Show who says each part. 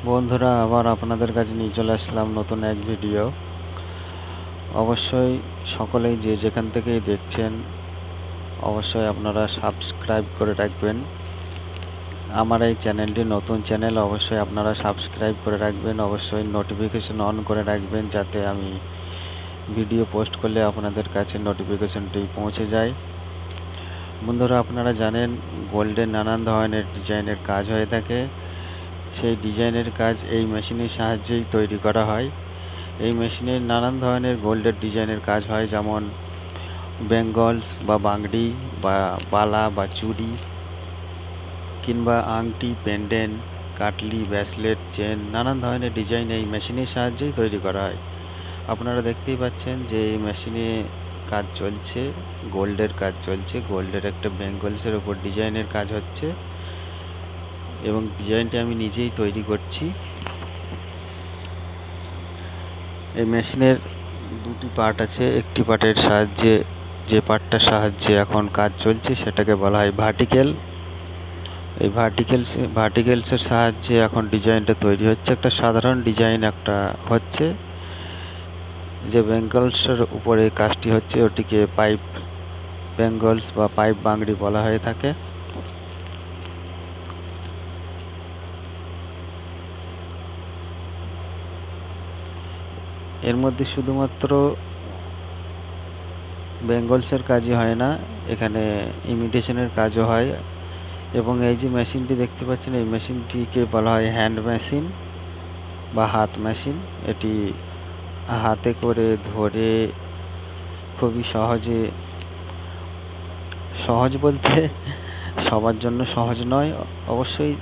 Speaker 1: বন্ধুরা, আবার আপনাদের কাছে নিয়ে চলে আসলাম নতুন এক ভিডিও। অবশ্যই সকলেই যে যেখান থেকেই দেখছেন অবশ্যই আপনারা সাবস্ক্রাইব করে রাখবেন। আমার এই চ্যানেলটি নতুন চ্যানেল, অবশ্যই আপনারা সাবস্ক্রাইব করে রাখবেন। অবশ্যই নোটিফিকেশন অন করে রাখবেন যাতে আমি ভিডিও পোস্ট করলে আপনাদের কাছে নোটিফিকেশনটি পৌঁছে যায়। বন্ধুরা, আপনারা জানেন গোল্ডের নানান ধরনের ডিজাইনের কাজ হয়ে থাকে। সেই ডিজাইনের কাজ এই মেশিনের সাহায্যেই তৈরি করা হয়। এই মেশিনের নানান ধরনের গোল্ডের ডিজাইনের কাজ হয়, যেমন বেঙ্গলস বা বাংড়ি বা বালা বা চুড়ি কিংবা আংটি, পেন্ডেন্ট, কাটলি, ব্রেসলেট, চেন, নানান ধরনের ডিজাইন এই মেশিনের সাহায্যেই তৈরি করা হয়। আপনারা দেখতেই পাচ্ছেন যে এই মেশিনে কাজ চলছে, গোল্ডের কাজ চলছে। গোল্ডের একটা বেঙ্গলসের উপর ডিজাইনের কাজ হচ্ছে এবং ডিজাইনটি আমি নিজেই তৈরি করছি। এই মেশিনের দুটি পার্ট আছে। একটি পার্টের সাহায্যে, যে পার্টটার সাহায্যে এখন কাজ চলছে সেটাকে বলা হয় ভার্টিক্যাল। এই ভার্টিক্যালসের সাহায্যে এখন ডিজাইনটা তৈরি হচ্ছে। একটা সাধারণ ডিজাইন একটা হচ্ছে, যে বেঙ্গলসের উপরে কাজটি হচ্ছে ওটিকে পাইপ বেঙ্গলস বা পাইপ বাংড়ি বলা হয়ে থাকে। এর মধ্যে শুধুমাত্র বেঙ্গলসের কাজই হয় না, এখানে ইমিটেশনের কাজও হয়। এবং এই যে মেশিনটি দেখতে পাচ্ছেন, এই মেশিনটিকে বলা হয় হ্যান্ড মেশিন বা হাত মেশিন। এটি হাতে করে ধরে খুবই সহজ বলতে সবার জন্য সহজ নয়, অবশ্যই